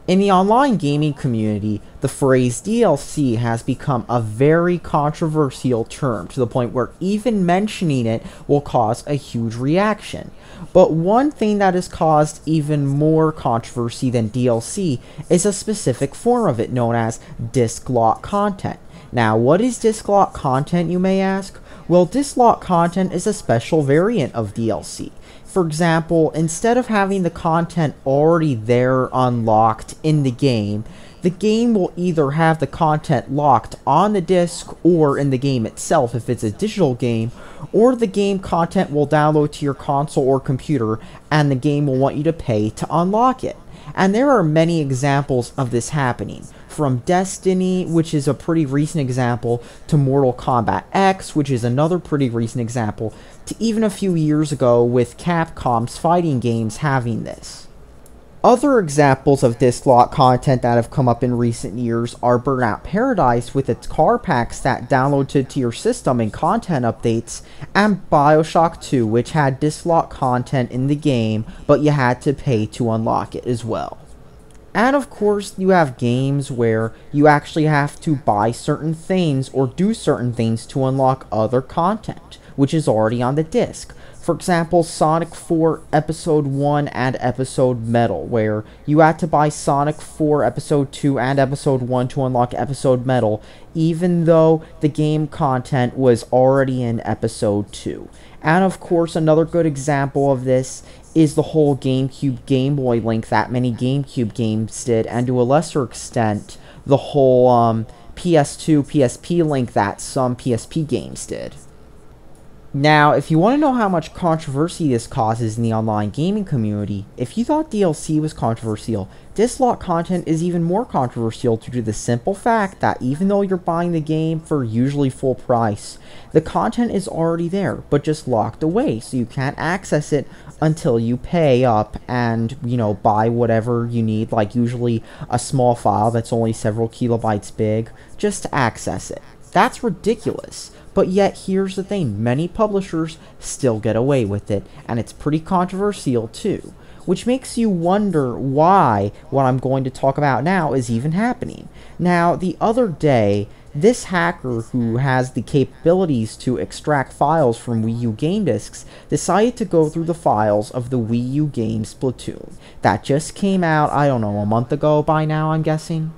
In the online gaming community, the phrase DLC has become a very controversial term to the point where even mentioning it will cause a huge reaction. But one thing that has caused even more controversy than DLC is a specific form of it known as disc lock content. Now, what is disc lock content, you may ask? Well, disc lock content is a special variant of DLC. For example, instead of having the content already there unlocked in the game will either have the content locked on the disc or in the game itself if it's a digital game, or the game content will download to your console or computer and the game will want you to pay to unlock it. And there are many examples of this happening, from Destiny, which is a pretty recent example, to Mortal Kombat X, which is another pretty recent example, to even a few years ago with Capcom's fighting games having this. Other examples of disc lock content that have come up in recent years are Burnout Paradise with its car packs that downloaded to your system in content updates, and Bioshock 2, which had disc lock content in the game, but you had to pay to unlock it as well. And of course, you have games where you actually have to buy certain things or do certain things to unlock other content, which is already on the disc. For example, Sonic 4 Episode 1 and Episode Metal, where you had to buy Sonic 4 Episode 2 and Episode 1 to unlock Episode Metal, even though the game content was already in Episode 2. And of course, another good example of this is the whole GameCube Game Boy link that many GameCube games did, and to a lesser extent, the whole PS2, PSP link that some PSP games did. Now, if you want to know how much controversy this causes in the online gaming community, if you thought DLC was controversial, disc lock content is even more controversial due to the simple fact that even though you're buying the game for usually full price, the content is already there, but just locked away, so you can't access it until you pay up and, buy whatever you need, like usually a small file that's only several kilobytes big, just to access it. That's ridiculous. But yet, here's the thing, many publishers still get away with it, and it's pretty controversial too. Which makes you wonder why what I'm going to talk about now is even happening. Now, the other day, this hacker who has the capabilities to extract files from Wii U game discs decided to go through the files of the Wii U game Splatoon. That just came out, I don't know, a month ago by now, I'm guessing.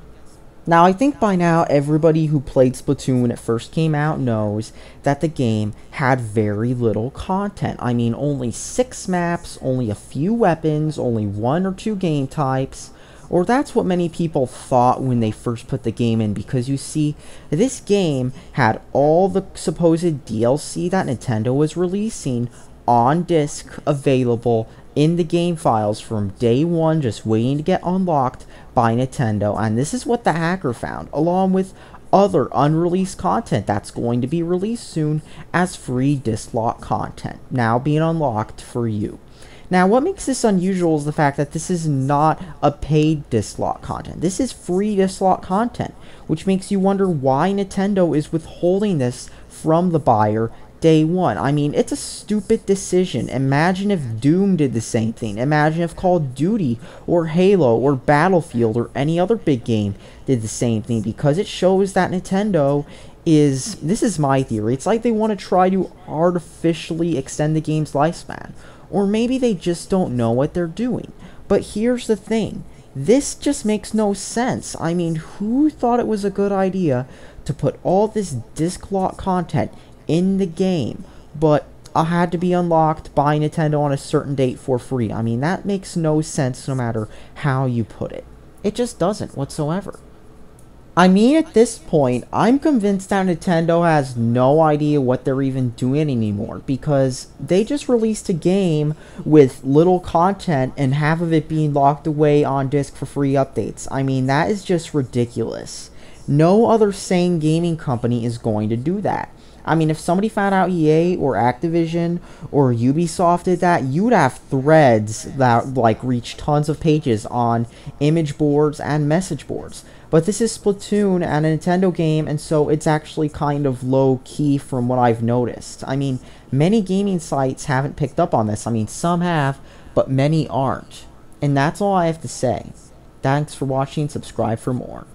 Now, I think by now everybody who played Splatoon when it first came out knows that the game had very little content. I mean, only 6 maps, only a few weapons, only 1 or 2 game types. Or that's what many people thought when they first put the game in, because you see, this game had all the supposed DLC that Nintendo was releasing on disc available in the game files from day one, just waiting to get unlocked by Nintendo. And this is what the hacker found, along with other unreleased content that's going to be released soon as free disc lock content, now being unlocked for you. Now, what makes this unusual is the fact that this is not a paid disc lock content. This is free disc lock content, which makes you wonder why Nintendo is withholding this from the buyer day one. I mean, it's a stupid decision. Imagine if Doom did the same thing. Imagine if Call of Duty or Halo or Battlefield or any other big game did the same thing, because it shows that Nintendo is, this is my theory, it's like they want to try to artificially extend the game's lifespan. Or maybe they just don't know what they're doing. But here's the thing. This just makes no sense. I mean, who thought it was a good idea to put all this disc lock content in the game, but had to be unlocked by Nintendo on a certain date for free? I mean, that makes no sense no matter how you put it. It just doesn't whatsoever. I mean, at this point, I'm convinced that Nintendo has no idea what they're even doing anymore, because they just released a game with little content and half of it being locked away on disc for free updates. I mean, that is just ridiculous. No other sane gaming company is going to do that. I mean, if somebody found out EA or Activision or Ubisoft did that, you'd have threads that, reach tons of pages on image boards and message boards. But this is Splatoon and a Nintendo game, and so it's actually kind of low-key from what I've noticed. I mean, many gaming sites haven't picked up on this. I mean, some have, but many aren't. And that's all I have to say. Thanks for watching, subscribe for more.